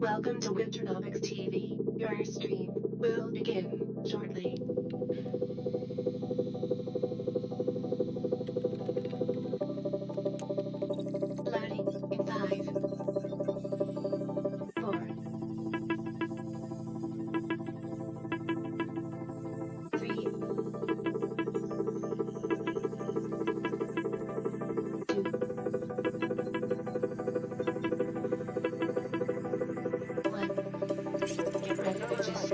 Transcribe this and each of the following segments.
Welcome to WinternomicsTV. Your stream will begin shortly. Loading in 5, 4, 3, 2, 1. Get ready to just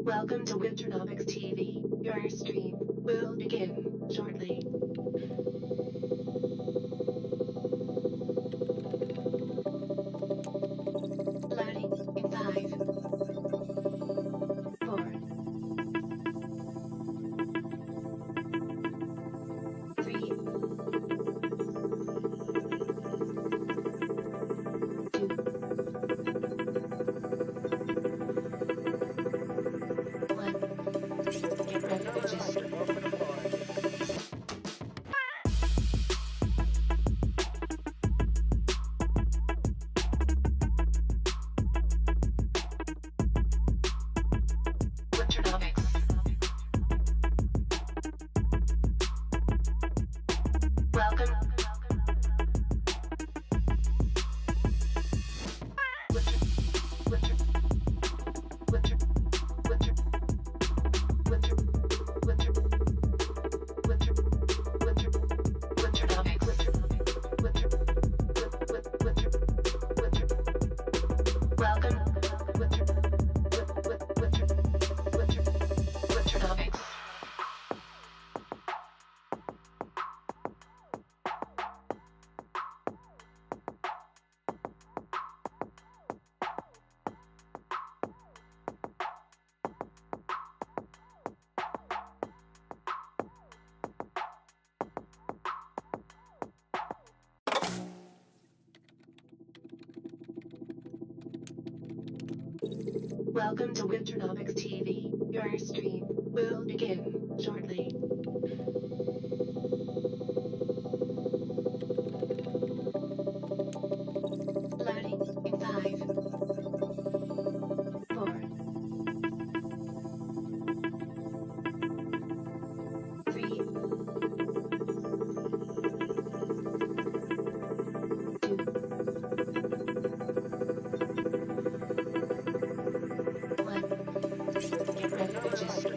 Welcome to WinternomicsTV. Your stream will begin shortly. Loading in 5, 4, 3, 2, 1. Get ready to just Welcome to WinternomicsTV. Your stream will begin shortly. Loading in 5, 4, 3, 2, 1. Get ready to just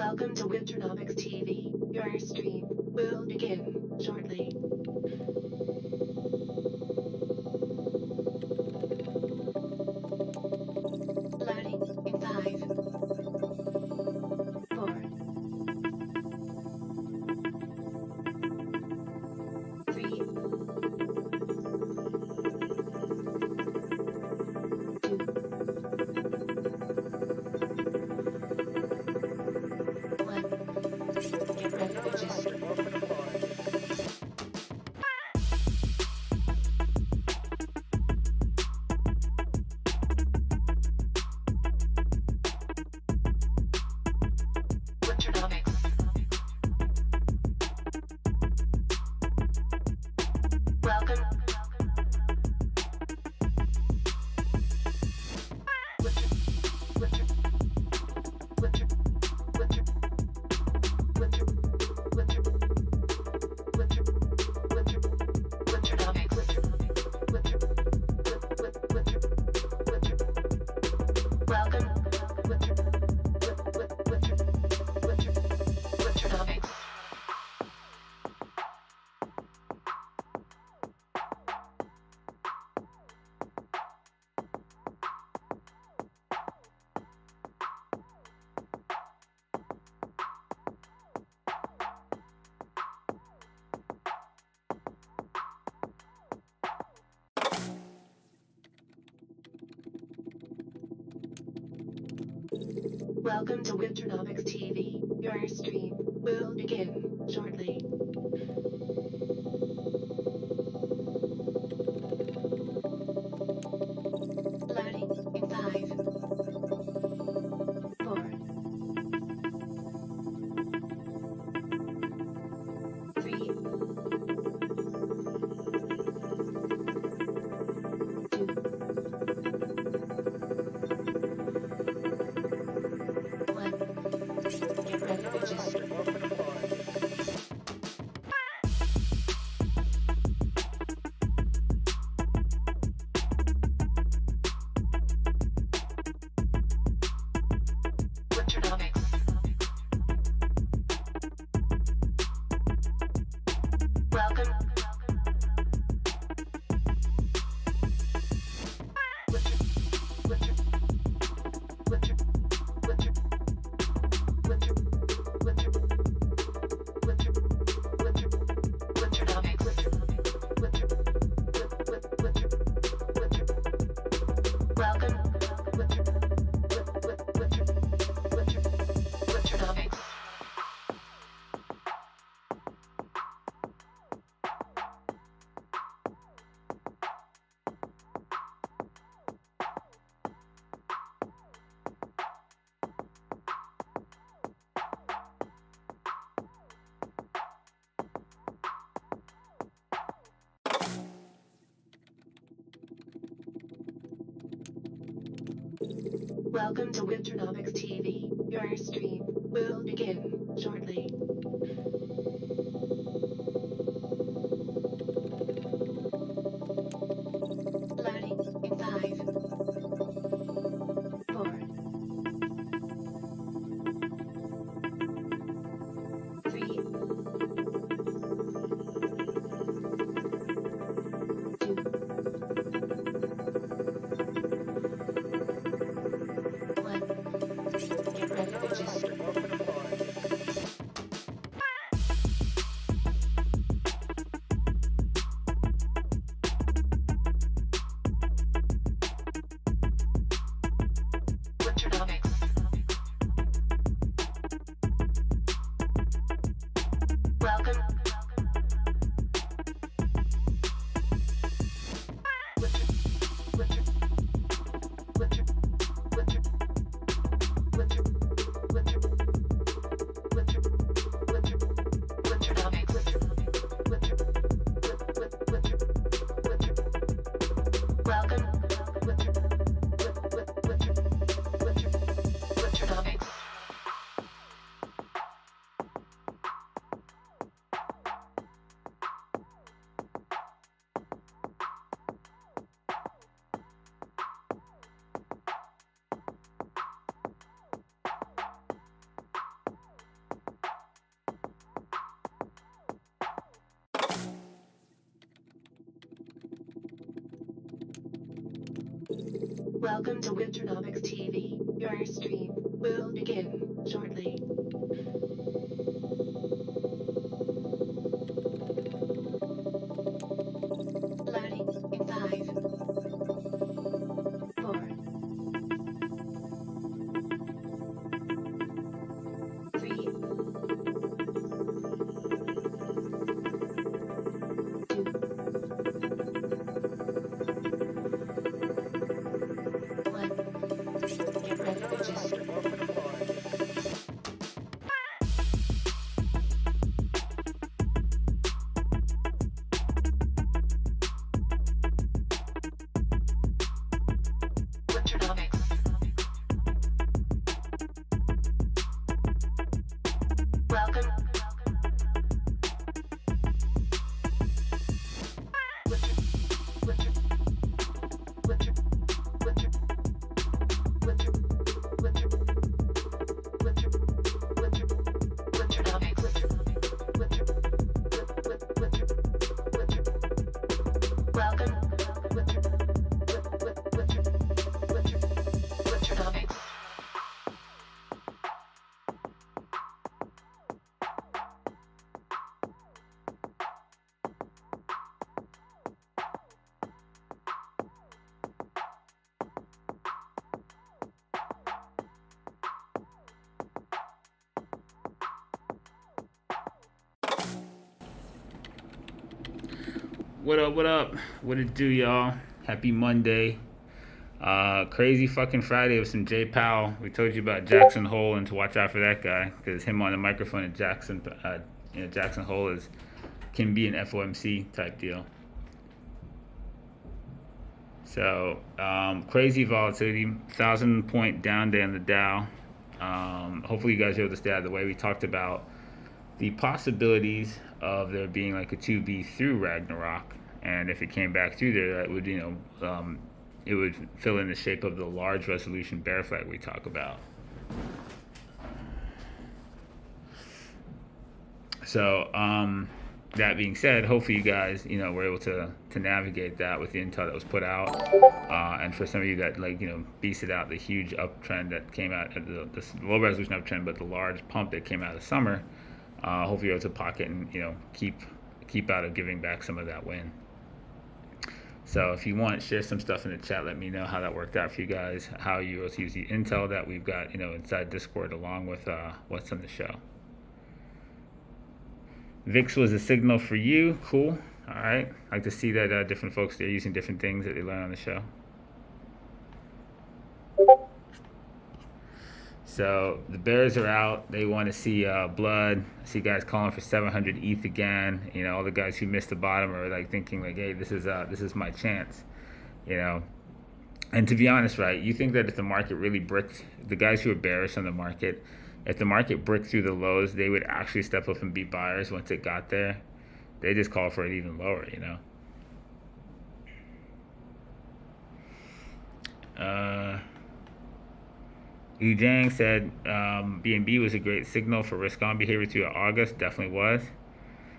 Welcome to Winternomics TV. Your stream will begin shortly. Loading in 5, 4, 3, 2, 1. Get ready, bitches. Winternomics. Welcome. Winter, winter, winter, winter, winter, winter, winter, winter, Winternomics. Winter, winter, winter, winter. Welcome. Winter, winter, winter, Winternomics. Welcome to Winternomics TV. Your stream will begin shortly. Loading in 5, 4, 3, 2, 1. Get ready, bitches. Winternomics. Welcome. Winter, winter, winter, winter, winter, winter, winter, winter, Winternomics. Winter, winter, winter, winter. Welcome. Winter, winter, winter, Winternomics. Welcome to Winternomics TV. Your stream will begin shortly. Loading in 5, 4, 3, 2, 1. Get ready, bitches. Welcome to Winternomics TV. Your stream will begin shortly. Loading in 5, 4, 3, 2, 1. Get ready, bitches. Winternomics. Welcome. Winter, winter, winter, winter, winter, winter, winter, winter, Winternomics. Winter, winter, winter. Welcome. Winter, winter, winter, Winternomics. What up, what up? What it do, y'all? Happy Monday. Crazy fucking Friday with some Jay Powell. We told you about Jackson Hole and to watch out for that guy, because him on the microphone at Jackson Hole can be an FOMC type deal. So crazy volatility, 1,000-point down day on the Dow. Hopefully you guys are able to stay out of the way. We talked about the possibilities of there being like a 2B through Ragnarok, and if it came back through there, that would, it would fill in the shape of the large resolution bear flag we talk about. So that being said, hopefully you guys were able to navigate that with the intel that was put out, and for some of you that beasted out the huge uptrend that came out at the low resolution uptrend, but the large pump that came out of summer, hopefully you're able to pocket and keep out of giving back some of that win. So if you want, share some stuff in the chat. Let me know how that worked out for you guys, how you were able to use the intel that we've got inside Discord along with what's on the show. VIX was a signal for you. Cool. All right. I like to see that different folks, they're using different things that they learn on the show. So the bears are out. They want to see blood. I see guys calling for 700 ETH again. All the guys who missed the bottom are like thinking like, hey, this is my chance. And to be honest, right, you think that if the market really bricked, the guys who are bearish on the market, if the market bricked through the lows, they would actually step up and be buyers once it got there. They just call for it even lower, Yu Jang said BNB was a great signal for risk-on behavior through August. Definitely was.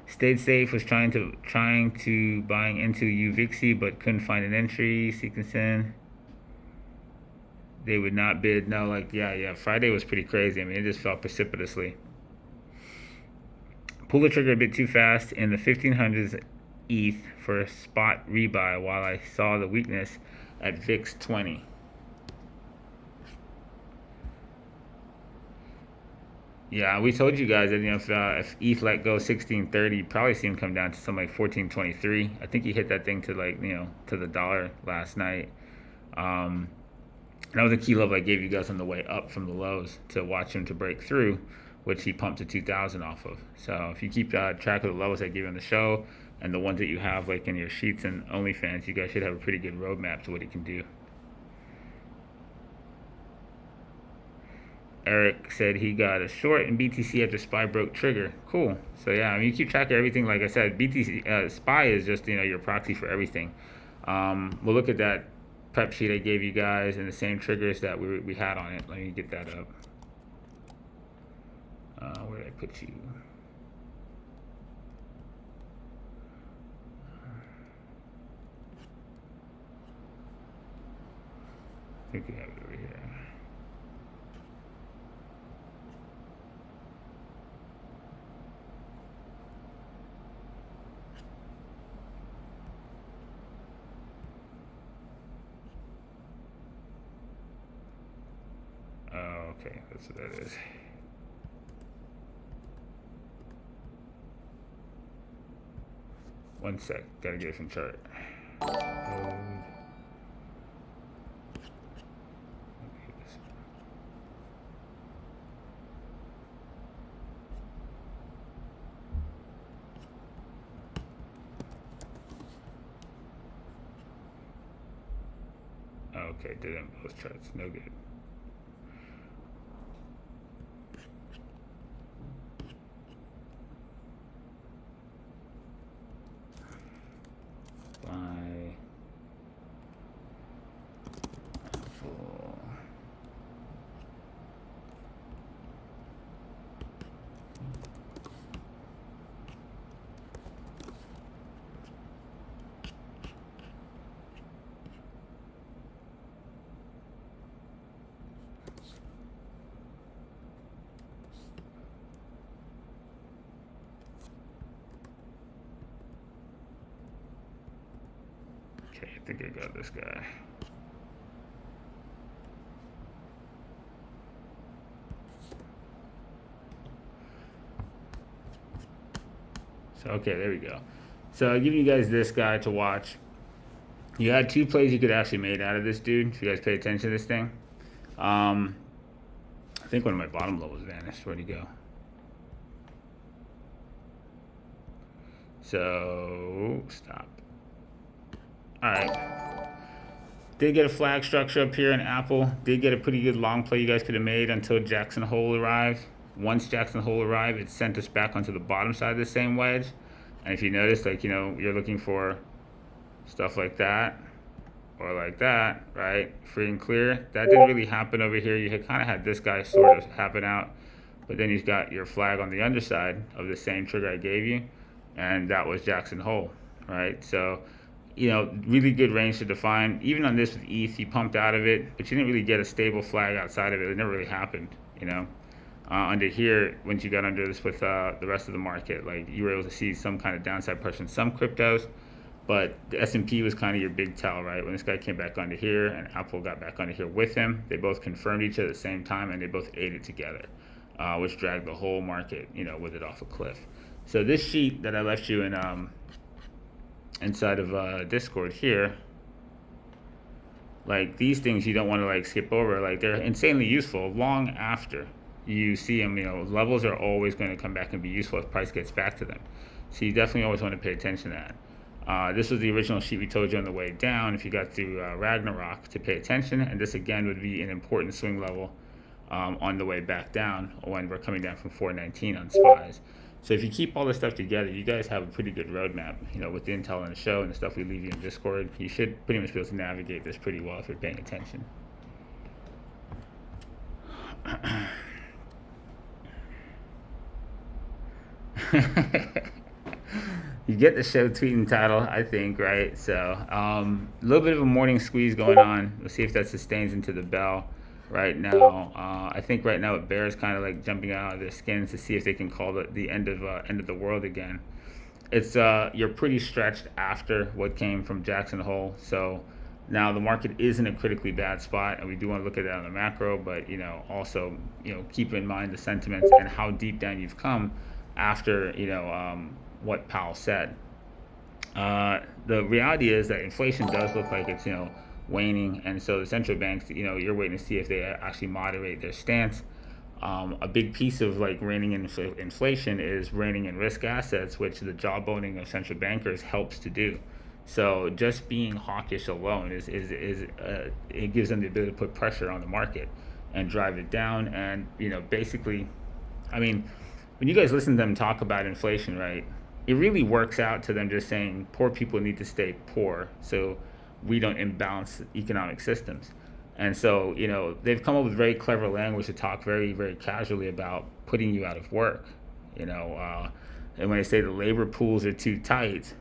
Stayed safe, was trying to buying into UVIXI but couldn't find an entry. Sequencing. They would not bid. No, yeah. Friday was pretty crazy. I mean, it just fell precipitously. Pull the trigger a bit too fast in the 1500s ETH for a spot rebuy while I saw the weakness at VIX 20. Yeah, we told you guys that if ETH let go 1630, you'd probably see him come down to something like 1423. I think he hit that thing to to the dollar last night. That was a key level I gave you guys on the way up from the lows to watch him to break through, which he pumped to 2,000 off of. So if you keep track of the levels I gave you on the show and the ones that you have like in your sheets and OnlyFans, you guys should have a pretty good roadmap to what he can do. Eric said he got a short in BTC after SPY broke trigger. Cool. So yeah, I mean, you keep track of everything. Like I said, BTC SPY is just your proxy for everything. We'll look at that prep sheet I gave you guys and the same triggers that we had on it. Let me get that up. Where did I put you? think we have it over here. Oh, okay, that's what that is. One sec, gotta get it from chart. Okay, didn't both charts, no good. Okay, I think I got this guy. So, okay, there we go. So I'll give you guys this guy to watch. You had two plays you could actually make out of this dude, if you guys pay attention to this thing. I think one of my bottom levels vanished. Where'd he go? So, stop. Alright. Did get a flag structure up here in Apple. Did get a pretty good long play you guys could have made until Jackson Hole arrived. Once Jackson Hole arrived, it sent us back onto the bottom side of the same wedge. And if you notice, like, you know, you're looking for stuff like that or like that, right? Free and clear. That didn't really happen over here. You kind of had this guy sort of happen out, but then you've got your flag on the underside of the same trigger I gave you, and that was Jackson Hole, right? So, you know, really good range to define. Even on this with ETH, you pumped out of it, but you didn't really get a stable flag outside of it. It never really happened, you know. Under here, once you got under this with the rest of the market, like, you were able to see some kind of downside pressure in some cryptos, but the S&P was kind of your big tell, right? When this guy came back under here and Apple got back under here with him, they both confirmed each other at the same time, and they both ate it together, which dragged the whole market, you know, with it off a cliff. So this sheet that I left you in inside of Discord here, like, these things you don't want to like skip over. Like, they're insanely useful long after you see them. You know, levels are always going to come back and be useful if price gets back to them. So you definitely always want to pay attention to that. This was the original sheet we told you on the way down if you got through Ragnarok to pay attention, and this again would be an important swing level on the way back down when we're coming down from 419 on SPYs. So if you keep all this stuff together, you guys have a pretty good roadmap, you know, with the intel on the show and the stuff we leave you in Discord. You should pretty much be able to navigate this pretty well if you're paying attention. You get the show tweet and title, I think, right? So a little bit of a morning squeeze going on. We'll see if that sustains into the bell right now. I think right now bears kind of like jumping out of their skins to see if they can call it the end of the world again. It's you're pretty stretched after what came from Jackson Hole, so now the market is in a critically bad spot, and we do want to look at that on the macro, but, you know, also, you know, keep in mind the sentiments and how deep down you've come after, you know, what Powell said. The reality is that inflation does look like it's, you know, waning, and so the central banks, you know, you're waiting to see if they actually moderate their stance. A big piece of like reining in inflation is reining in risk assets, which the jawboning of central bankers helps to do. So just being hawkish alone is it gives them the ability to put pressure on the market and drive it down. And, you know, basically, I mean, when you guys listen to them talk about inflation, right, it really works out to them just saying poor people need to stay poor so we don't imbalance economic systems. And so, you know, they've come up with very clever language to talk very, very casually about putting you out of work, you know, and when they say the labor pools are too tight,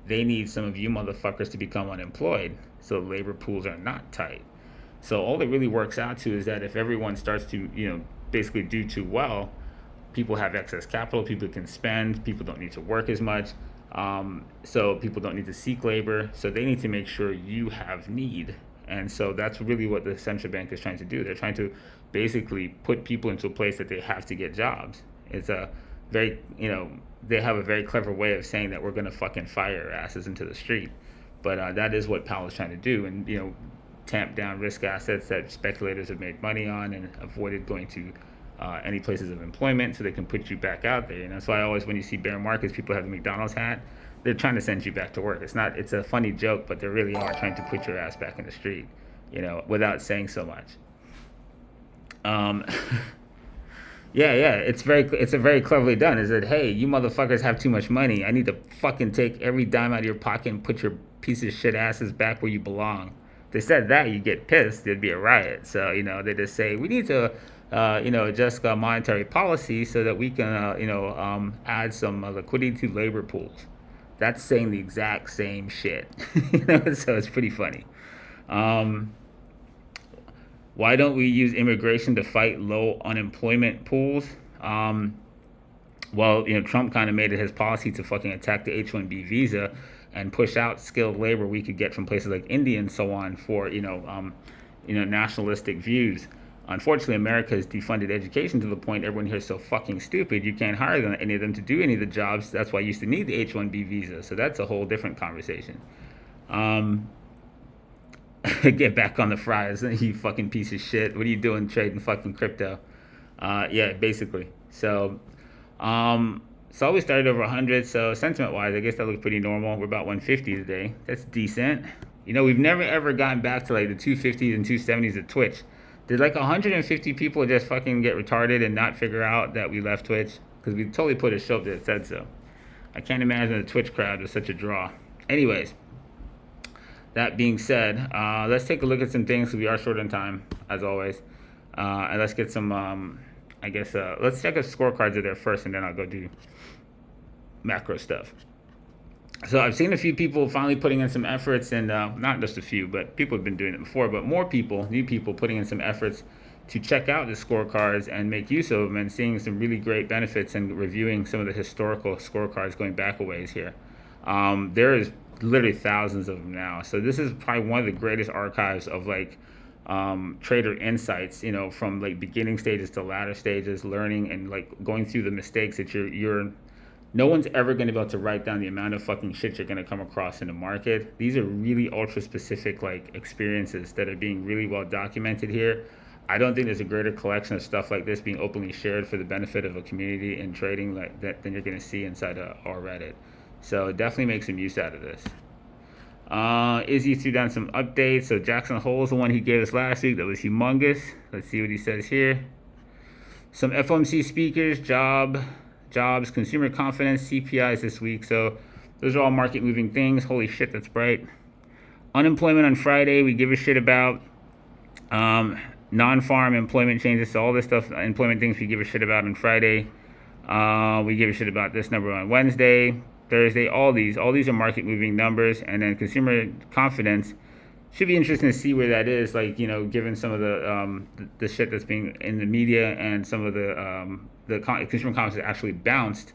they need some of you motherfuckers to become unemployed so labor pools are not tight. So all it really works out to is that if everyone starts to, basically do too well, people have excess capital, people can spend, people don't need to work as much. So people don't need to seek labor. So they need to make sure you have need. And so that's really what the central bank is trying to do. They're trying to basically put people into a place that they have to get jobs. It's a very, they have a very clever way of saying that we're going to fucking fire your asses into the street. But that is what Powell is trying to do. And, tamp down risk assets that speculators have made money on and avoided going to any places of employment so they can put you back out there. And that's why always when you see bear markets, people have the McDonald's hat, they're trying to send you back to work. It's a funny joke, but they really are trying to put your ass back in the street, without saying so much. Yeah, it's very cleverly done. Is that, hey, you motherfuckers have too much money. I need to fucking take every dime out of your pocket and put your piece of shit asses back where you belong. If they said that, you get pissed. There'd be a riot. So they just say we need to, adjust monetary policy so that we can, add some liquidity to labor pools. That's saying the exact same shit. So it's pretty funny. Why don't we use immigration to fight low unemployment pools? Well, Trump kind of made it his policy to fucking attack the H-1B visa and push out skilled labor we could get from places like India and so on for, nationalistic views. Unfortunately, America has defunded education to the point everyone here is so fucking stupid you can't hire any of them to do any of the jobs. That's why you used to need the H-1B visa. So that's a whole different conversation. Get back on the fries, you fucking piece of shit. What are you doing trading fucking crypto? Yeah, basically. So we started over 100. So sentiment-wise, I guess that looks pretty normal. We're about 150 today. That's decent. We've never ever gotten back to like the 250s and 270s at Twitch. Did like 150 people just fucking get retarded and not figure out that we left Twitch? Because we totally put a show up that said so. I can't imagine the Twitch crowd was such a draw. Anyways, that being said, let's take a look at some things because we are short on time, as always. And let's get some, let's check if scorecards are there first, and then I'll go do macro stuff. So I've seen a few people finally putting in some efforts, and not just a few, but people have been doing it before, but more people, new people, putting in some efforts to check out the scorecards and make use of them, and seeing some really great benefits and reviewing some of the historical scorecards going back a ways here. There is literally thousands of them now. So this is probably one of the greatest archives of like trader insights, from like beginning stages to latter stages, learning and like going through the mistakes that you're no one's ever going to be able to write down the amount of fucking shit you're going to come across in the market. These are really ultra specific like experiences that are being really well documented here. I don't think there's a greater collection of stuff like this being openly shared for the benefit of a community in trading like that than you're going to see inside our Reddit. So definitely make some use out of this. Izzy threw down some updates. So Jackson Hole is the one he gave us last week. That was humongous. Let's see what he says here. Some FOMC speakers, jobs, consumer confidence, CPIs this week. So those are all market moving things. Holy shit, that's bright. Unemployment on Friday, we give a shit about. Non-farm employment changes. So all this stuff, employment things we give a shit about on Friday. We give a shit about this number on Wednesday. Thursday, all these are market moving numbers. And then consumer confidence should be interesting to see where that is, like, given some of the shit that's being in the media and some of the consumer confidence actually bounced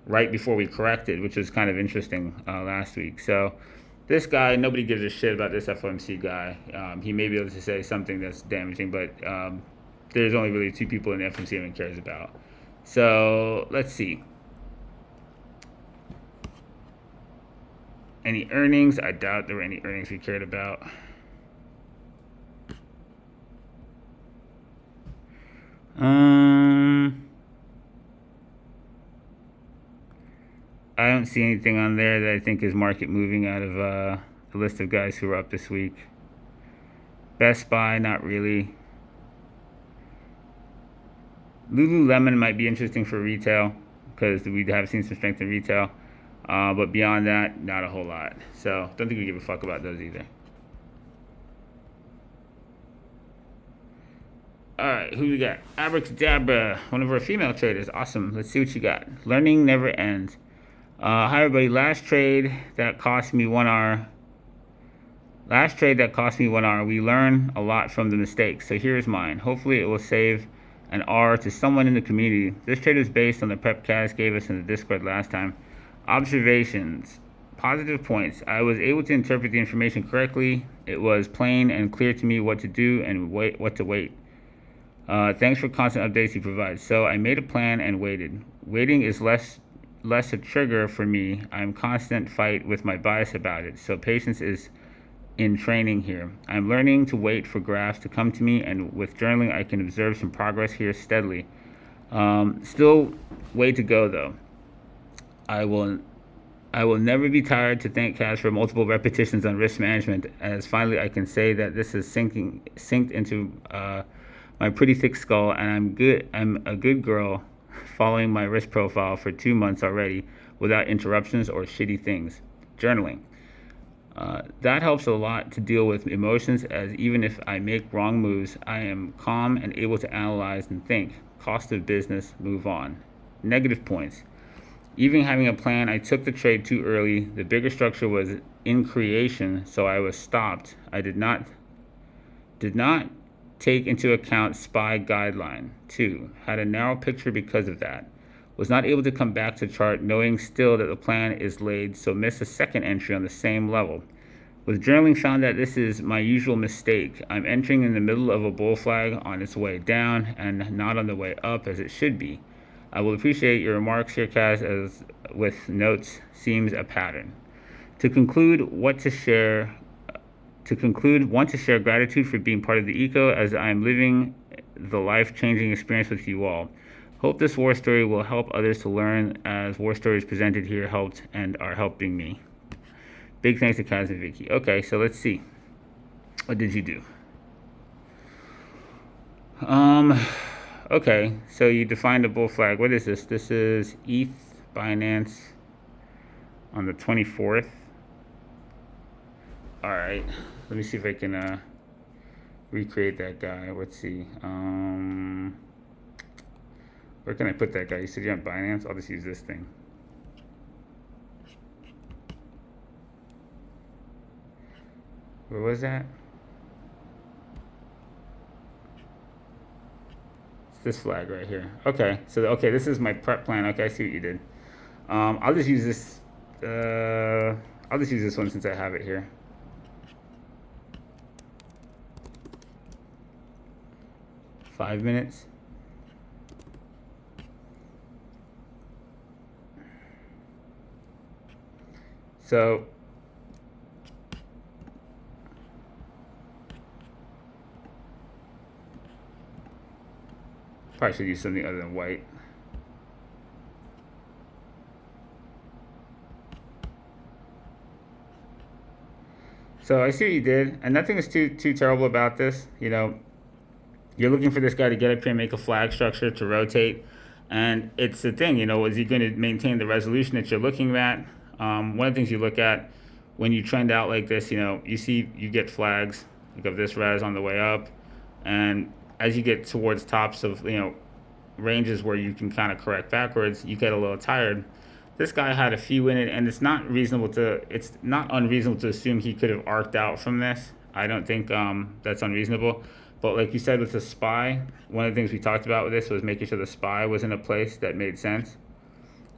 right before we corrected, which was kind of interesting last week. So this guy, nobody gives a shit about this FOMC guy. He may be able to say something that's damaging, but there's only really two people in the FOMC anyone cares about. So let's see. Any earnings? I doubt there were any earnings we cared about. I don't see anything on there that I think is market moving out of the list of guys who are up this week. Best Buy, not really. Lululemon might be interesting for retail because we have seen some strength in retail. But beyond that, not a whole lot. So don't think we give a fuck about those either. Alright, who we got? Abracadabra, one of our female traders. Awesome. Let's see what you got. Learning never ends. Hi everybody. Last trade that cost me 1 hour. Last trade that cost me 1 hour. We learn a lot from the mistakes, so here's mine. Hopefully it will save an R to someone in the community. This trade is based on the prep Kaz gave us in the Discord last time. Observations. Positive points. I was able to interpret the information correctly. It was plain and clear to me what to do and what to wait. Thanks for constant updates you provide. So I made a plan and waited. Waiting is less a trigger for me. I'm constant fight with my bias about it. So patience is in training here. I'm learning to wait for graphs to come to me, and with journaling I can observe some progress here steadily. Still way to go though. I will never be tired to thank Kaz for multiple repetitions on risk management, as finally I can say that this is synced into my pretty thick skull, and I'm a good girl following my risk profile for 2 months already without interruptions or shitty things. Journaling. That helps a lot to deal with emotions, as even if I make wrong moves, I am calm and able to analyze and think. Cost of business, move on. Negative points. Even having a plan, I took the trade too early. The bigger structure was in creation, so I was stopped. I did not take into account SPY guideline. 2. Had a narrow picture because of that. Was not able to come back to chart knowing still that the plan is laid, so missed a second entry on the same level. With journaling, found that this is my usual mistake. I'm entering in the middle of a bull flag on its way down and not on the way up as it should be. I will appreciate your remarks here, Kaz, as with notes seems a pattern. To conclude, want to share gratitude for being part of the eco, as I am living the life-changing experience with you all. Hope this war story will help others to learn, as war stories presented here helped and are helping me. Big thanks to Kaz and Vicky. Okay, so let's see. What did you do? Okay, so you defined a bull flag. What is this? This is ETH Binance on the 24th. All right, let me see if I can recreate that guy. Let's see. Where can I put that guy? You said you're on Binance? I'll just use this thing. Where was that? It's this flag right here. Okay, so okay, this is my prep plan. Okay, I see what you did. I'll just use this. I'll just use this one since I have it here. Five minutes. So probably should use something other than white. So I see what you did, and nothing is too terrible about this. You know, you're looking for this guy to get up here and make a flag structure to rotate, and it's the thing. You know, is he going to maintain the resolution that you're looking at? One of the things you look at when you trend out like this, you know, you get flags like of this res on the way up, and as you get towards tops of, you know, ranges where you can kind of correct backwards, you get a little tired. This guy had a few in it, and it's not unreasonable to assume he could have arced out from this. I don't think that's unreasonable. But like you said with the SPY, one of the things we talked about with this was making sure the SPY was in a place that made sense.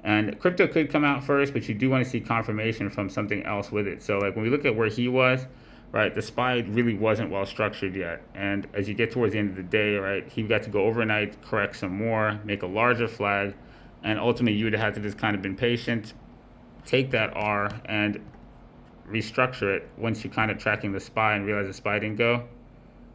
And crypto could come out first, but you do want to see confirmation from something else with it. So like when we look at where he was, right, the SPY really wasn't well structured yet. And as you get towards the end of the day, right, he got to go overnight, correct some more, make a larger flag, and ultimately you would have had to just kind of been patient, take that R and restructure it once you're kind of tracking the SPY and realize the SPY didn't go.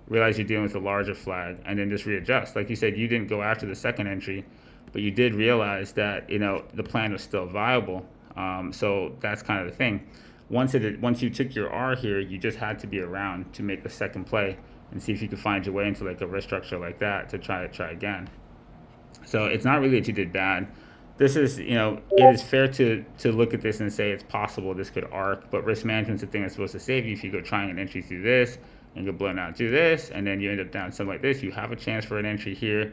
Realize you're dealing with a larger flag, and then just readjust. Like you said, you didn't go after the second entry, but you did realize that, you know, the plan was still viable. So that's kind of the thing. Once you took your R here, you just had to be around to make the second play and see if you could find your way into like a risk structure like that to try again. So it's not really that you did bad. This is, you know, it is fair to look at this and say it's possible this could arc, but risk management's the thing that's supposed to save you. If you go trying an entry through this and go blown out through this, and then you end up down something like this, you have a chance for an entry here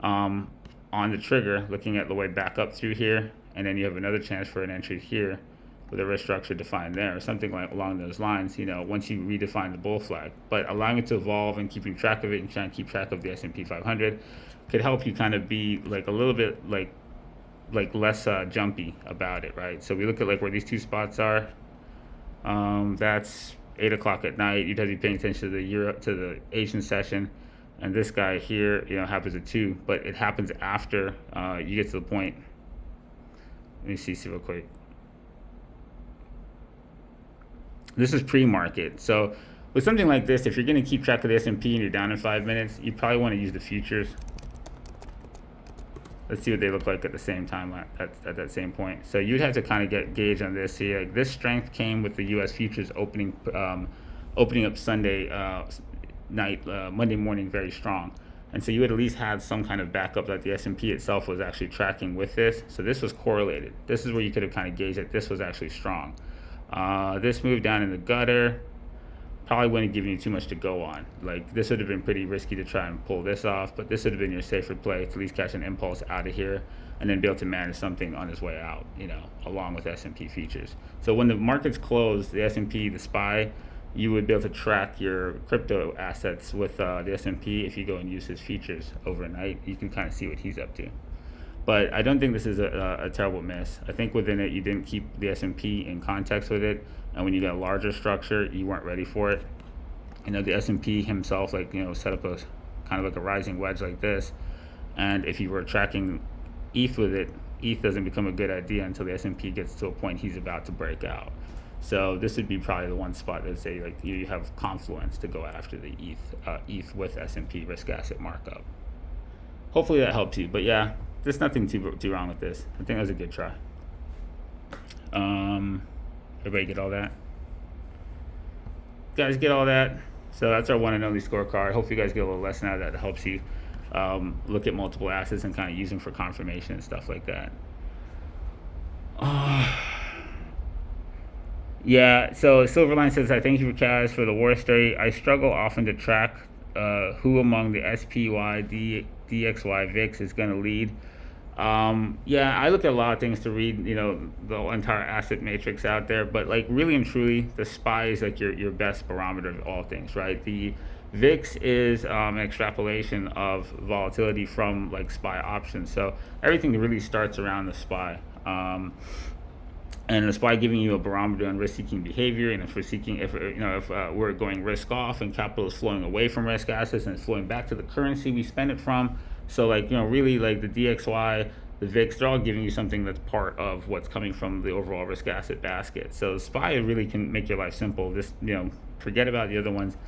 on the trigger, looking at the way back up through here, and then you have another chance for an entry here with a risk structure defined there, or something like along those lines, you know, once you redefine the bull flag. But allowing it to evolve and keeping track of it and trying to keep track of the S&P 500 could help you kind of be like a little bit like less jumpy about it, right? So we look at like where these two spots are. That's 8 o'clock at night. You'd have to be paying attention to the Asian session, and this guy here, you know, happens at 2, but it happens after you get to the point. Let me see real quick. This is pre-market. So with something like this, if you're going to keep track of the S&P and you're down in 5 minutes, you probably want to use the futures. Let's see what they look like at the same time at that same point. So you'd have to kind of get gauge on this here. Like this strength came with the U.S. futures opening up Sunday night, Monday morning very strong. And so you would at least have some kind of backup that the S&P itself was actually tracking with this. So this was correlated. This is where you could have kind of gauged that this was actually strong. This move down in the gutter probably wouldn't give you too much to go on. Like this would have been pretty risky to try and pull this off, but this would have been your safer play to at least catch an impulse out of here and then be able to manage something on his way out, you know, along with S&P features. So when the markets close, the S&P, the SPY, you would be able to track your crypto assets with the S&P. If you go and use his features overnight, you can kind of see what he's up to. But I don't think this is a terrible miss. I think within it, you didn't keep the S&P in context with it. And when you got a larger structure, you weren't ready for it. You know, the S&P himself, like, you know, set up a kind of like a rising wedge like this. And if you were tracking ETH with it, ETH doesn't become a good idea until the S&P gets to a point he's about to break out. So this would be probably the one spot that say like you have confluence to go after the ETH with S&P risk asset markup. Hopefully that helps you. But yeah, there's nothing too wrong with this. I think that was a good try. Everybody get all that? Guys get all that? So that's our one and only scorecard. Hopefully you guys get a little lesson out of that helps you look at multiple assets and kind of use them for confirmation and stuff like that. Yeah, so Silverline says, I thank you for Kaz for the war story. I struggle often to track who among the SPY, DXY, VIX is going to lead. Yeah, I look at a lot of things to read, you know, the entire asset matrix out there, but like really and truly, the SPY is like your best barometer of all things, right? The VIX is an extrapolation of volatility from like SPY options. So everything really starts around the SPY. And the SPY giving you a barometer on risk-seeking behavior, and if we're going risk off and capital is flowing away from risk assets and it's flowing back to the currency we spend it from. So like, you know, really like the DXY, the VIX, they're all giving you something that's part of what's coming from the overall risk asset basket. So the SPY really can make your life simple. Just, you know, forget about the other ones.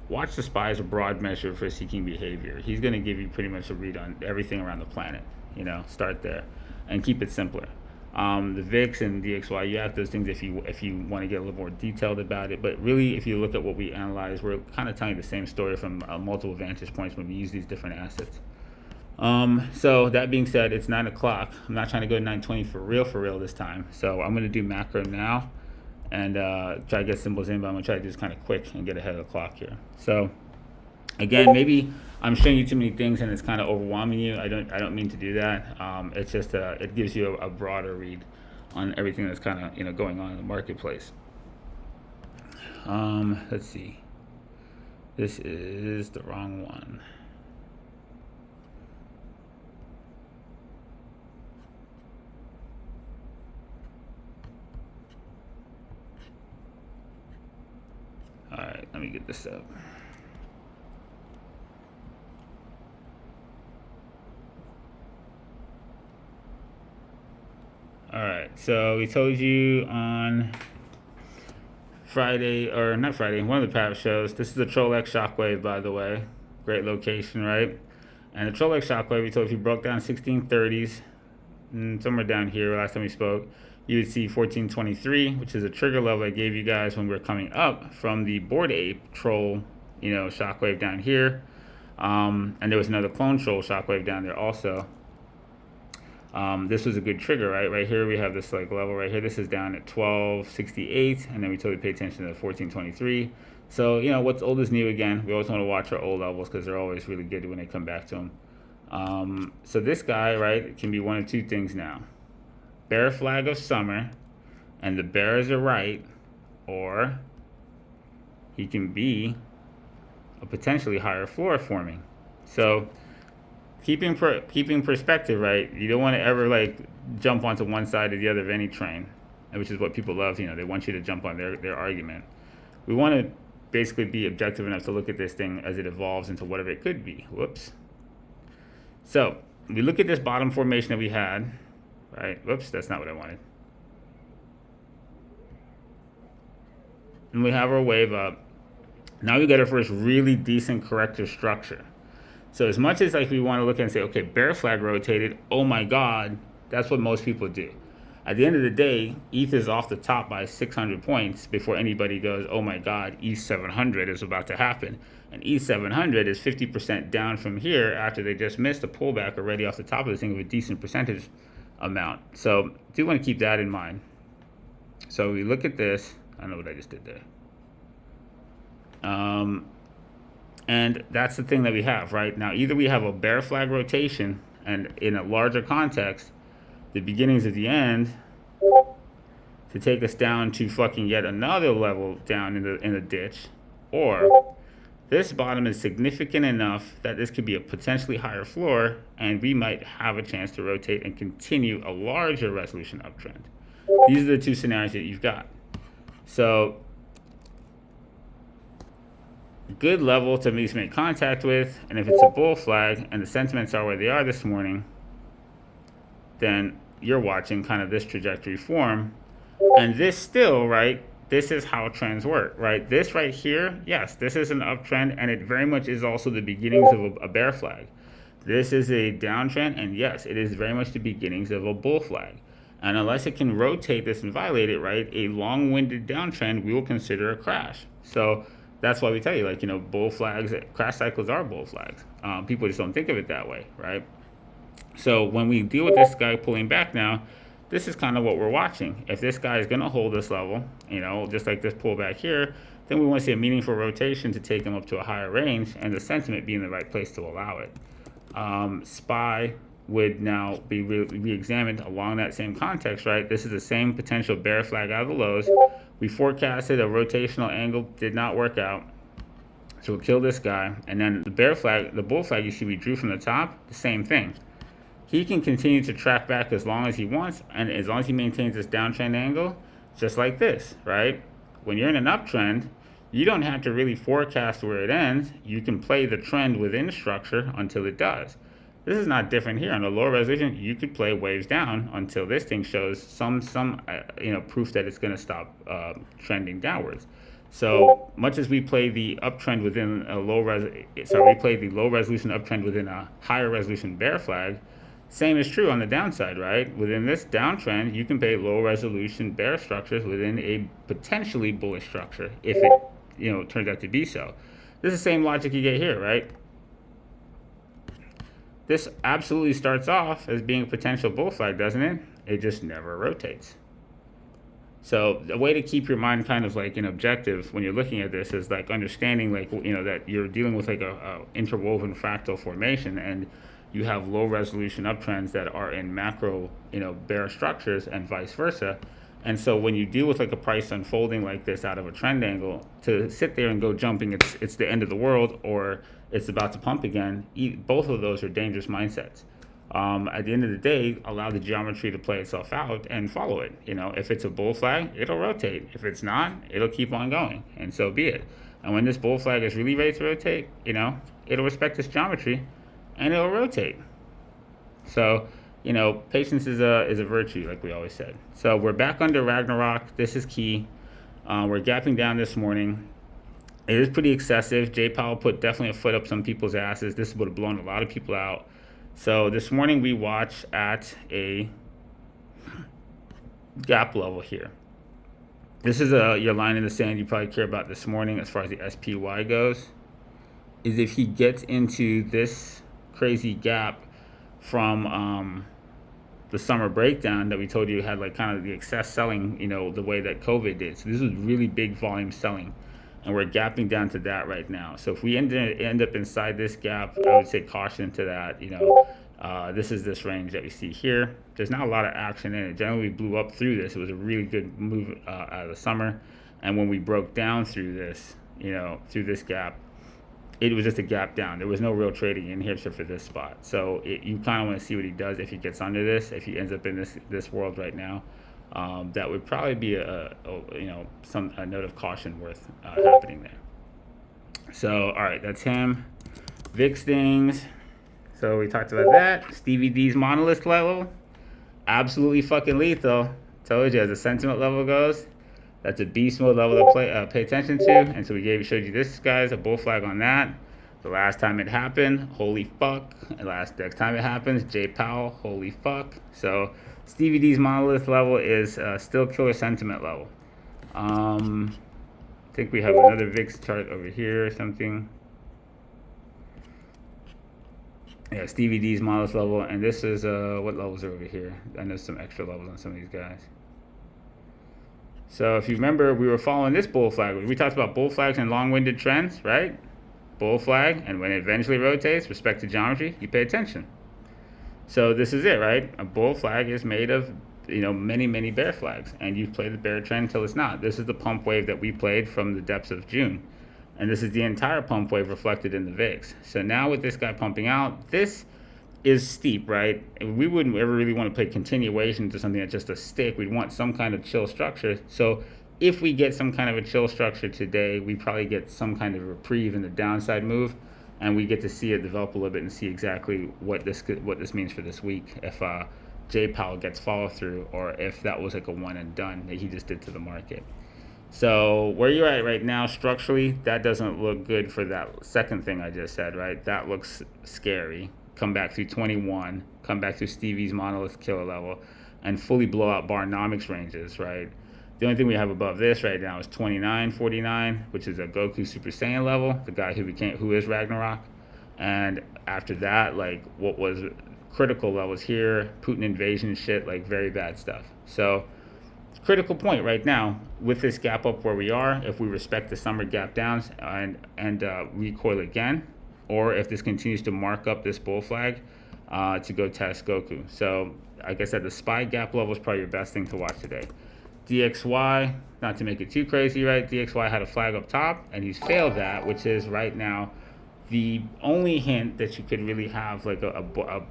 Watch the SPY as a broad measure for seeking behavior. He's going to give you pretty much a read on everything around the planet. You know, start there and keep it simpler. The VIX and DXY, you have those things if you want to get a little more detailed about it. But really, if you look at what we analyze, we're kind of telling the same story from multiple vantage points when we use these different assets. So that being said, it's 9 o'clock. I'm not trying to go to 9:20 for real this time. So I'm going to do macro now and try to get symbols in, but I'm going to try to do this kind of quick and get ahead of the clock here. So again, maybe I'm showing you too many things and it's kind of overwhelming you. I don't mean to do that. It's just it gives you a broader read on everything that's kind of, you know, going on in the marketplace. Let's see. This is the wrong one. All right, let me get this up. All right, so we told you on Friday, or not Friday, one of the past shows, this is the Troll-X Shockwave, by the way. Great location, right? And the Troll-X Shockwave, we told you broke down 1630s, somewhere down here last time we spoke. You would see 1423, which is a trigger level I gave you guys when we were coming up from the Bored Ape Troll, you know, Shockwave down here. And there was another clone Troll Shockwave down there also. This was a good trigger, right? Right here we have this like level right here. This is down at 1268, and then we told you to pay attention to 1423. So, you know, what's old is new again. We always want to watch our old levels because they're always really good when they come back to them. So this guy, right, can be one of two things now. Bear flag of summer, and the bears are right, or he can be a potentially higher floor forming. So keeping perspective, right? You don't want to ever like jump onto one side or the other of any train, which is what people love. They want you to jump on their argument. We want to basically be objective enough to look at this thing as it evolves into whatever it could be. Whoops. So we look at this bottom formation that we had, right? Whoops, that's not what I wanted. And we have our wave up. Now we got our first really decent corrective structure. So as much as like we want to look and say, okay, bear flag rotated, oh my God, that's what most people do. At the end of the day, ETH is off the top by 600 points before anybody goes, oh my God, ETH 700 is about to happen. And ETH 700 is 50% down from here after they just missed a pullback already off the top of the thing with a decent percentage amount. So do want to keep that in mind. So we look at this. I don't know what I just did there. And that's the thing that we have right now. Either we have a bear flag rotation, and in a larger context, the beginnings of the end to take us down to fucking yet another level down in the ditch, or this bottom is significant enough that this could be a potentially higher floor, and we might have a chance to rotate and continue a larger resolution uptrend. These are the two scenarios that you've got. So good level to at least make contact with, and if it's a bull flag and the sentiments are where they are this morning, then you're watching kind of this trajectory form. And this still, right, this is how trends work, right? This right here, yes, this is an uptrend, and it very much is also the beginnings of a bear flag. This is a downtrend, and yes, it is very much the beginnings of a bull flag. And unless it can rotate this and violate it, right, a long-winded downtrend we will consider a crash. So that's why we tell you, like, bull flags, crash cycles are bull flags. People just don't think of it that way, right? So when we deal with this guy pulling back now, this is kind of what we're watching. If this guy is going to hold this level, just like this pullback here, then we want to see a meaningful rotation to take him up to a higher range, and the sentiment be in the right place to allow it. SPY would now be re-examined along that same context, right? This is the same potential bear flag out of the lows. We forecasted a rotational angle, did not work out. So we'll kill this guy. And then the bear flag, the bull flag you see we drew from the top, the same thing. He can continue to track back as long as he wants, and as long as he maintains this downtrend angle, just like this, right? When you're in an uptrend, you don't have to really forecast where it ends. You can play the trend within the structure until it does. This is not different here. On the lower resolution, you could play waves down until this thing shows some proof that it's going to stop trending downwards. So much as we play the uptrend within a we play the low resolution uptrend within a higher resolution bear flag. Same is true on the downside, right? Within this downtrend, you can play low resolution bear structures within a potentially bullish structure if it turns out to be so. This is the same logic you get here, right? This absolutely starts off as being a potential bull flag, doesn't it? It just never rotates. So the way to keep your mind kind of like an objective when you're looking at this is like understanding that you're dealing with like a interwoven fractal formation, and you have low resolution uptrends that are in macro bear structures and vice versa. And so when you deal with like a price unfolding like this out of a trend angle, to sit there and go jumping, it's the end of the world, or it's about to pump again, both of those are dangerous mindsets. At the end of the day, allow the geometry to play itself out and follow it. If it's a bull flag, it'll rotate. If it's not, it'll keep on going, and so be it. And when this bull flag is really ready to rotate, it'll respect this geometry and it'll rotate. So patience is a virtue, like we always said. So we're back under Ragnarok. This is key. We're gapping down this morning. It is pretty excessive. Jay Powell put definitely a foot up some people's asses. This would have blown a lot of people out. So this morning we watched at a gap level here. This is your line in the sand you probably care about this morning as far as the SPY goes, is if he gets into this crazy gap from the summer breakdown that we told you had like kind of the excess selling, the way that COVID did. So this was really big volume selling, and we're gapping down to that right now. So if we end up inside this gap, I would say caution to that. This is this range that we see here. There's not a lot of action in it. Generally, we blew up through this. It was a really good move out of the summer. And when we broke down through this, through this gap, it was just a gap down. There was no real trading in here except for this spot. So you kind of want to see what he does if he gets under this. If he ends up in this world right now, that would probably be a note of caution worth happening there. So all right, that's him. VIX things. So we talked about that. Stevie D's monolith level, absolutely fucking lethal. Told you, as the sentiment level goes, that's a beast mode level to pay attention to. And so we showed you this, guys, a bull flag on that. The last time it happened, holy fuck. And next time it happens, Jay Powell, holy fuck. So Stevie D's monolith level is still killer sentiment level. I think we have another VIX chart over here or something. Yeah, Stevie D's monolith level, and this is what levels are over here? I know some extra levels on some of these guys. So if you remember, we were following this bull flag. We talked about bull flags and long-winded trends, right? Bull flag, and when it eventually rotates, respect to geometry, you pay attention. So this is it, right? A bull flag is made of, many, many bear flags, and you play the bear trend until it's not. This is the pump wave that we played from the depths of June. And this is the entire pump wave reflected in the VIX. So now with this guy pumping out, this is steep, right? We wouldn't ever really want to play continuation to something that's just a stick. We'd want some kind of chill structure. So if we get some kind of a chill structure today, we probably get some kind of reprieve in the downside move, and we get to see it develop a little bit and see exactly what this means for this week. If Jay Powell gets follow through, or if that was like a one and done that he just did to the market. So where you're at right now structurally, that doesn't look good for that second thing I just said, right? That looks scary. Come back through 21, come back through Stevie's monolith killer level, and fully blow out bar Nomics ranges, right? The only thing we have above this right now is 29.49, which is a Goku Super Saiyan level, the guy who is Ragnarok. And after that, like what was critical levels here, Putin invasion shit, like very bad stuff. So critical point right now with this gap up where we are, if we respect the summer gap downs and recoil again, or if this continues to mark up this bull flag to go test Goku. So like I said, the SPY gap level is probably your best thing to watch today. DXY, not to make it too crazy, right? DXY had a flag up top, and he's failed that, which is right now the only hint that you could really have like a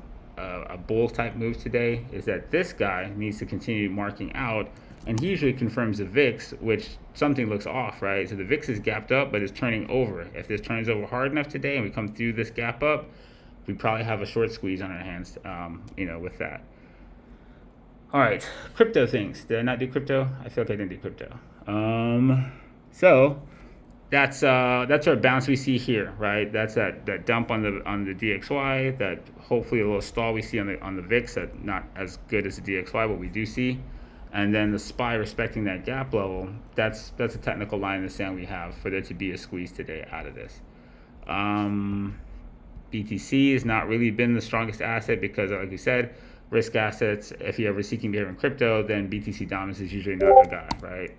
bull type move today is that this guy needs to continue marking out, and he usually confirms the VIX, which something looks off, right? So the VIX is gapped up, but it's turning over. If this turns over hard enough today and we come through this gap up, we probably have a short squeeze on our hands, with that. All right, crypto things. Did I not do crypto? I feel like I didn't do crypto. So that's our bounce we see here, right? That's that dump on the DXY, that hopefully a little stall we see on the VIX, that not as good as the DXY, but we do see. And then the SPY respecting that gap level, that's a technical line in the sand we have for there to be a squeeze today out of this. BTC has not really been the strongest asset because, like we said, risk assets, if you're ever seeking behavior in crypto, then BTC dominance is usually not the guy, right?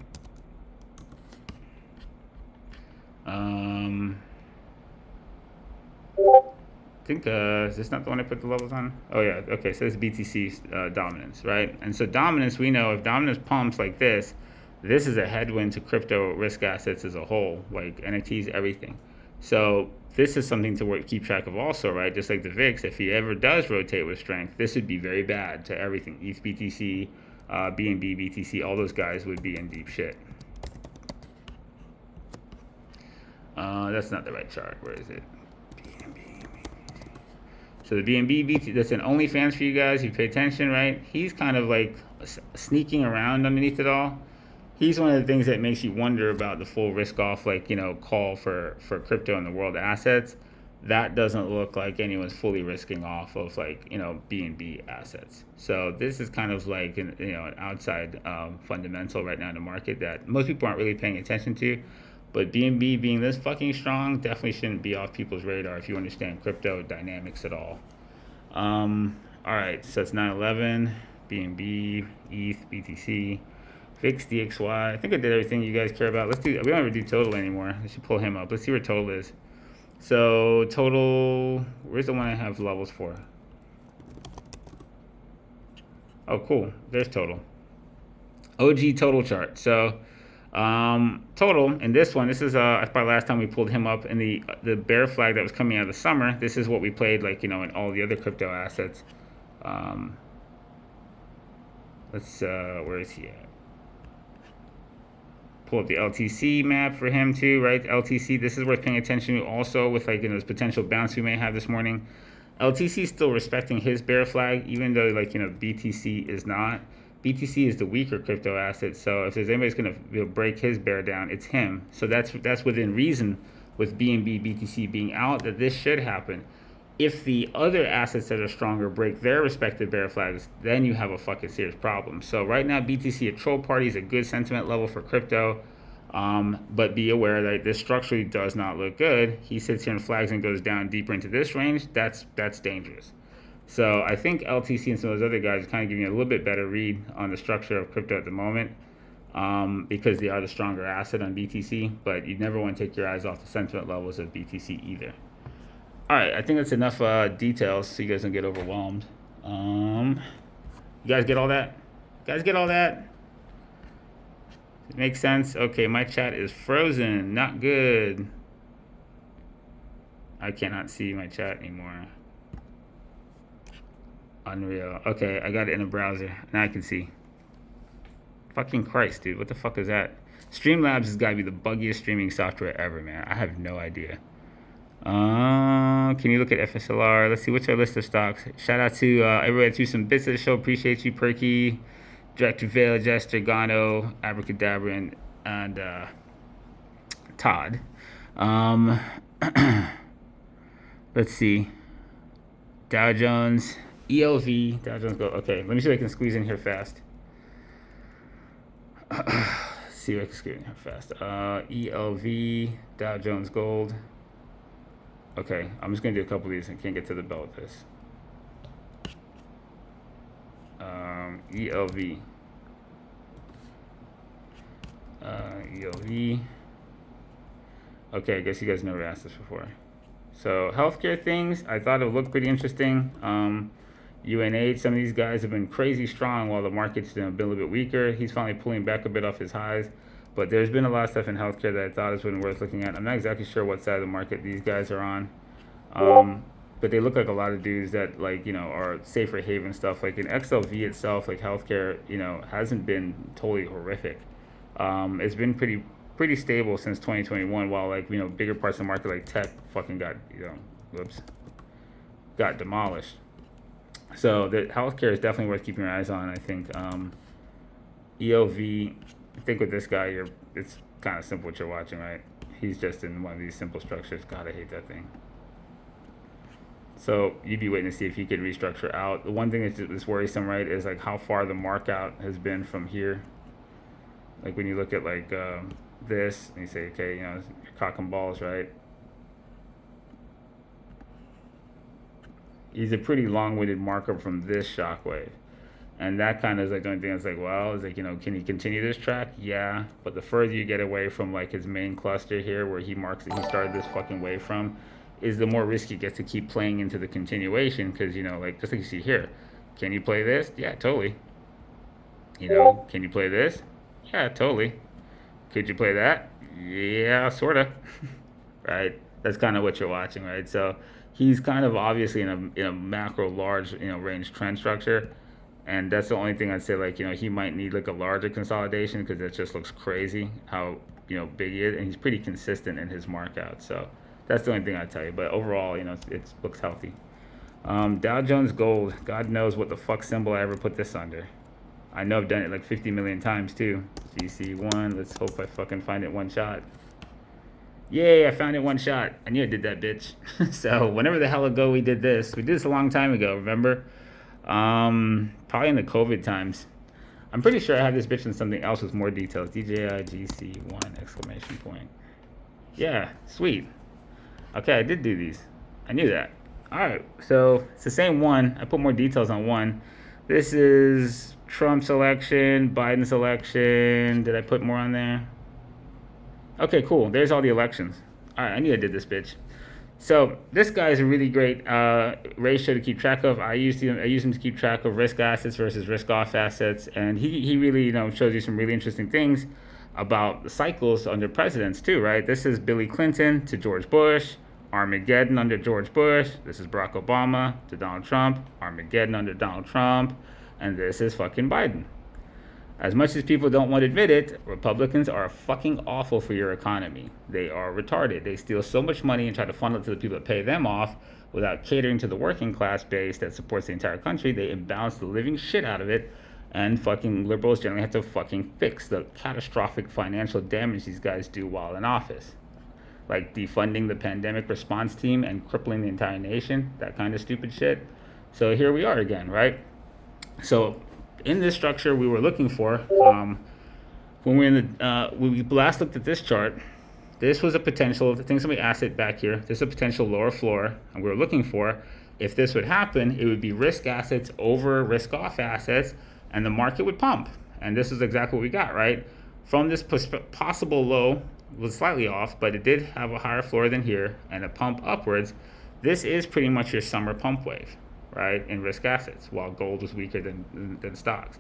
I think, is this not the one I put the levels on? Oh yeah, okay, so this is BTC dominance, right? And so dominance, we know if dominance pumps like this is a headwind to crypto risk assets as a whole, like NFTs, everything. So this is something to keep track of also, right? Just like the VIX, if he ever does rotate with strength, this would be very bad to everything. ETH, BTC, BNB, BTC, all those guys would be in deep shit. That's not the right chart. Where is it? So the BNB, that's an OnlyFans for you guys. You pay attention, right? He's kind of like sneaking around underneath it all. He's one of the things that makes you wonder about the full risk off, call for crypto and the world assets. That doesn't look like anyone's fully risking off of BNB assets. So this is kind of like an outside fundamental right now in the market that most people aren't really paying attention to. But BNB being this fucking strong definitely shouldn't be off people's radar if you understand crypto dynamics at all. All right, so it's 9/11, BNB, ETH, BTC, VIX, DXY. I think I did everything you guys care about. We don't ever do total anymore. I should pull him up. Let's see where total is. So total, where's the one I have levels for? Oh, cool. There's total. OG total chart. So total in this one, this is probably last time we pulled him up in the bear flag that was coming out of the summer. This is what we played, like, you know, in all the other crypto assets. Let's where is he at? Pull up the LTC map for him too, right? LTC, this is worth paying attention to also with, like, you know, this potential bounce we may have this morning. LTC is still respecting his bear flag, even though, like, you know, BTC is not. BTC is the weaker crypto asset, so if there's anybody's going to break his bear down, it's him. So that's within reason with BNB, BTC being out, that this should happen. If the other assets that are stronger break their respective bear flags, then you have a fucking serious problem. So right now, BTC, a troll party, is a good sentiment level for crypto. But be aware that this structurally does not look good. He sits here and flags and goes down deeper into this range. That's dangerous. So I think LTC and some of those other guys are kind of giving you a little bit better read on the structure of crypto at the moment, because they are the stronger asset on BTC. But you never want to take your eyes off the sentiment levels of BTC either. All right, I think that's enough details so you guys don't get overwhelmed. You guys get all that? Guys get all that? It makes sense? Okay, my chat is frozen. Not good. I cannot see my chat anymore. Unreal. Okay, I got it in a browser. Now I can see. Fucking Christ, dude. What the fuck is that? Streamlabs has got to be the buggiest streaming software ever, man. I have no idea. Can you look at FSLR? Let's see, what's our list of stocks? Shout out to everybody that threw some bits of the show. Appreciate you, Perky, Director Vale, Jester, Gano, Abracadabra, and Todd. Let's see. Dow Jones, ELV, Dow Jones Gold. Okay, let me see if I can squeeze in here fast. See if I can squeeze in here fast. ELV, Dow Jones Gold. Okay, I'm just gonna do a couple of these. I can't get to the bell with this. ELV. ELV. Okay, I guess you guys never asked this before. So healthcare things, I thought it looked pretty interesting. UNH, some of these guys have been crazy strong while the market's been a little bit weaker. He's finally pulling back a bit off his highs. But there's been a lot of stuff in healthcare that I thought has been worth looking at. I'm not exactly sure what side of the market these guys are on. But they look like a lot of dudes that, like, you know, are safer haven stuff. Like in XLV itself, like healthcare, you know, hasn't been totally horrific. It's been pretty stable since 2021, while, like, you know, bigger parts of the market like tech fucking got, you know, got demolished. So the healthcare is definitely worth keeping your eyes on. I think ELV, I think with this guy, it's kind of simple what you're watching, right? He's just in one of these simple structures. God, I hate that thing. So you'd be waiting to see if he could restructure out. The one thing that's worrisome, right, is like how far the mark out has been from here. Like when you look at like this, and you say, okay, you know, you're cock and balls, right? He's a pretty long-winded marker from this shockwave. And that kind of is like the only thing that's like, well, is like, you know, can he continue this track? Yeah. But the further you get away from like his main cluster here, where he marks that he started this fucking wave from, is the more risky it gets to keep playing into the continuation. Because, you know, like just like you see here, can you play this? Yeah, totally. You know, can you play this? Yeah, totally. Could you play that? Yeah, sorta. Right? That's kind of what you're watching, right? So he's kind of obviously in a macro large, you know, range trend structure. And that's the only thing I'd say, like, you know, he might need like a larger consolidation, because it just looks crazy how, you know, big he is, and he's pretty consistent in his mark out. So that's the only thing I'd tell you. But overall, you know, it looks healthy. Dow Jones Gold, God knows what the fuck symbol I ever put this under. I know I've done it like 50 million times too. GC1, let's hope I fucking find it one shot. Yay, I found it one shot. I knew I did that, bitch. So whenever the hell ago we did this a long time ago, remember? Probably in the COVID times. I'm pretty sure I have this bitch in something else with more details. DJI GC1 exclamation point. Yeah, sweet. Okay, I did do these. I knew that. Alright, so it's the same one. I put more details on one. This is Trump's election, Biden's election. Did I put more on there? Okay, cool. There's all the elections. Alright, I knew I did this bitch. So this guy is a really great ratio to keep track of. I use him to keep track of risk assets versus risk off assets, and he really shows you some really interesting things about the cycles under presidents too, right? This is Billy Clinton to George Bush, Armageddon under George Bush. This is Barack Obama to Donald Trump, Armageddon under Donald Trump, and this is fucking Biden. As much as people don't want to admit it, Republicans are fucking awful for your economy. They are retarded. They steal so much money and try to funnel it to the people that pay them off without catering to the working class base that supports the entire country. They imbalance the living shit out of it, and fucking liberals generally have to fucking fix the catastrophic financial damage these guys do while in office. Like defunding the pandemic response team and crippling the entire nation, that kind of stupid shit. So here we are again, right? So in this structure we were looking for, when we last looked at this chart, this was a potential, I think somebody asked it back here, this is a potential lower floor, and we were looking for, if this would happen, it would be risk assets over risk off assets, and the market would pump. And this is exactly what we got, right? From this possible low, was slightly off, but it did have a higher floor than here, and a pump upwards. This is pretty much your summer pump wave, right, in risk assets, while gold was weaker than stocks.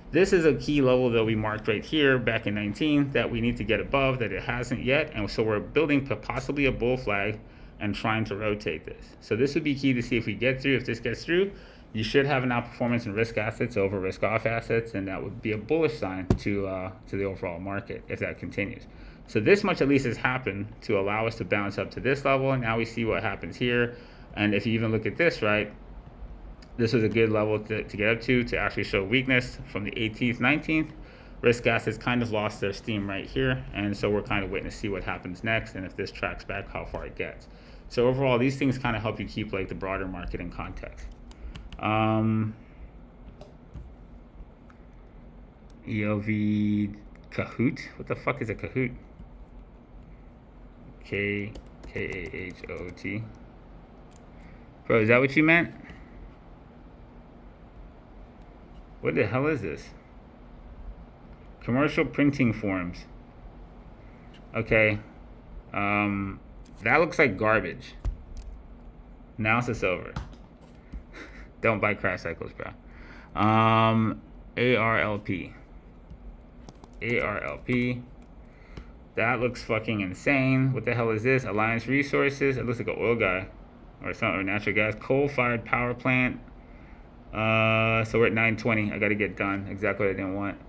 This is a key level that we marked right here back in 19 that we need to get above, that it hasn't yet, and so we're building possibly a bull flag and trying to rotate this. So this would be key to see if we get through. If this gets through, you should have an outperformance in risk assets over risk off assets, and that would be a bullish sign to the overall market if that continues. So this much at least has happened to allow us to bounce up to this level, and now we see what happens here. And if you even look at this, right, this was a good level to get up to actually show weakness from the 18th, 19th. Risk assets kind of lost their steam right here, and so we're kind of waiting to see what happens next, and if this tracks back, how far it gets. So overall, these things kind of help you keep like the broader market in context. ELV Kahoot? What the fuck is a Kahoot? K-A-H-O-T. Bro, is that what you meant? What the hell is this? Commercial printing forms. Okay. That looks like garbage. Analysis over. Don't buy crash cycles, bro. ARLP. ARLP. That looks fucking insane. What the hell is this? Alliance Resources. It looks like an oil guy or something, or natural gas. Coal-fired power plant. So we're at 920. I got to get done. Exactly what I didn't want.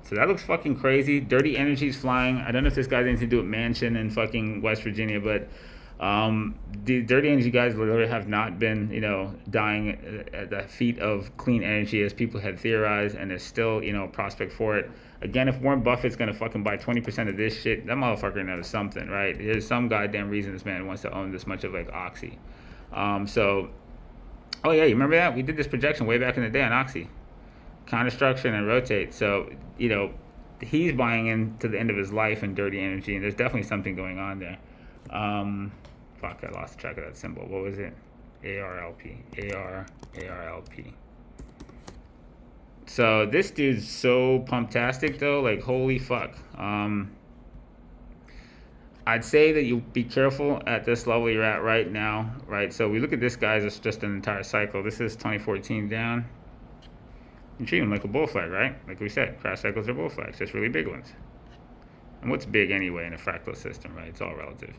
So that looks fucking crazy. Dirty Energy's flying. I don't know if this guy has anything to do with Mansion in fucking West Virginia, but the Dirty Energy guys literally have not been, dying at the feet of clean energy as people had theorized, and there's still, a prospect for it. Again, if Warren Buffett's gonna fucking buy 20% of this shit, that motherfucker knows something, right? There's some goddamn reason this man wants to own this much of like Oxy. Oh yeah, you remember that? We did this projection way back in the day on Oxy. Counter-structure and rotate. So, he's buying into the end of his life in Dirty Energy, and there's definitely something going on there. Fuck, I lost track of that symbol. What was it? ARLP. ARLP. So this dude's so pumptastic though, like holy fuck. I'd say that you be careful at this level you're at right now, right? So we look at this guy as just an entire cycle. This is 2014 down. You treat him like a bull flag, right? Like we said, crash cycles are bull flags, just really big ones. And what's big anyway in a fractal system, right? It's all relative.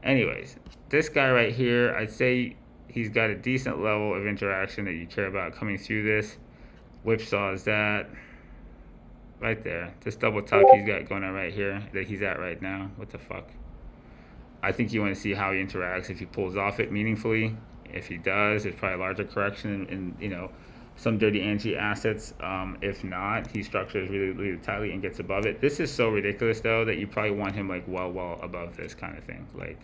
Anyways, this guy right here, I'd say he's got a decent level of interaction that you care about coming through this. Whipsaw is that right there. This double top he's got going on right here that he's at right now. What the fuck? I think you want to see how he interacts if he pulls off it meaningfully. If he does, there's probably a larger correction in some Dirty Energy assets. If not, he structures really, really tightly and gets above it. This is so ridiculous though that you probably want him like well above this kind of thing. Like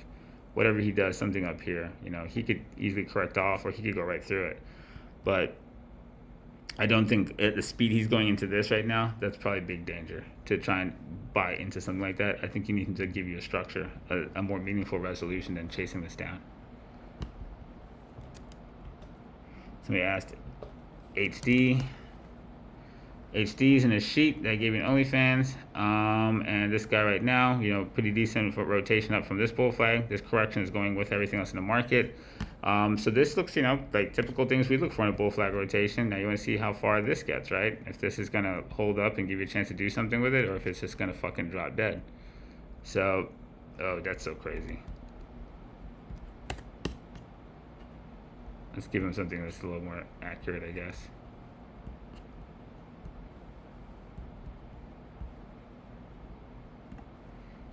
whatever he does, something up here, he could easily correct off or he could go right through it. But I don't think at the speed he's going into this right now, that's probably big danger to try and buy into something like that. I think you need him to give you a structure, a more meaningful resolution than chasing this down. Somebody asked HD. HD's in a sheet that gave you an OnlyFans. And this guy right now, pretty decent for rotation up from this bull flag. This correction is going with everything else in the market. So this looks, like typical things we look for in a bull flag rotation. Now you want to see how far this gets, right? If this is going to hold up and give you a chance to do something with it, or if it's just going to fucking drop dead. So, oh, that's so crazy. Let's give him something that's a little more accurate, I guess.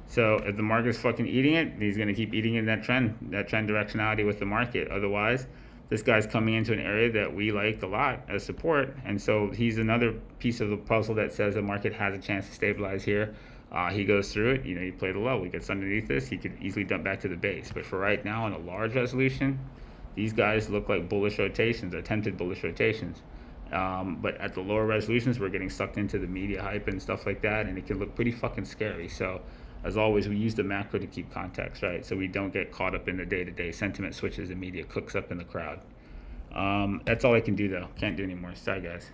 So if the market's fucking eating it, he's going to keep eating in that trend directionality with the market. Otherwise, this guy's coming into an area that we like a lot as support. And so he's another piece of the puzzle that says the market has a chance to stabilize here. He goes through it, you play the low. He gets underneath this, he could easily dump back to the base. But for right now, on a large resolution, these guys look like bullish rotations, attempted bullish rotations. But at the lower resolutions, we're getting sucked into the media hype and stuff like that, and it can look pretty fucking scary. So as always, we use the macro to keep context, right? So we don't get caught up in the day-to-day sentiment switches and media cooks up in the crowd. That's all I can do, though. Can't do anymore. Sorry, guys.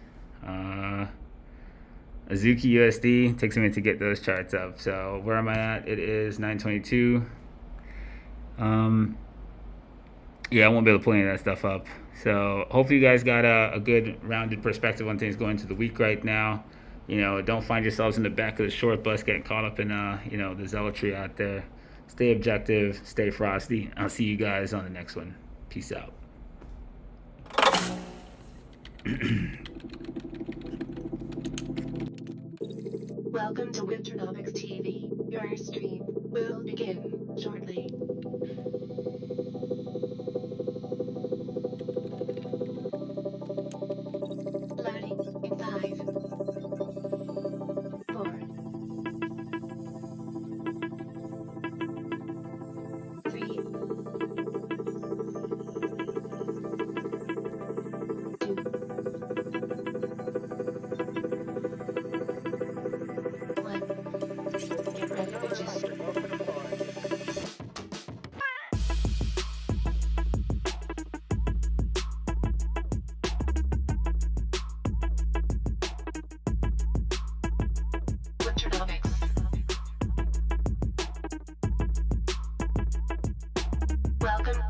Azuki USD, takes a minute to get those charts up. So where am I at? It is 922. Yeah, I won't be able to pull any of that stuff up. So hopefully you guys got a good rounded perspective on things going into the week right now. Don't find yourselves in the back of the short bus getting caught up in, the zealotry out there. Stay objective, stay frosty. I'll see you guys on the next one. Peace out. Welcome to Winternomics TV. Your stream will begin shortly. Loading in 5, 4, 3, 2, 1. Get ready, bitches. Winternomics. Welcome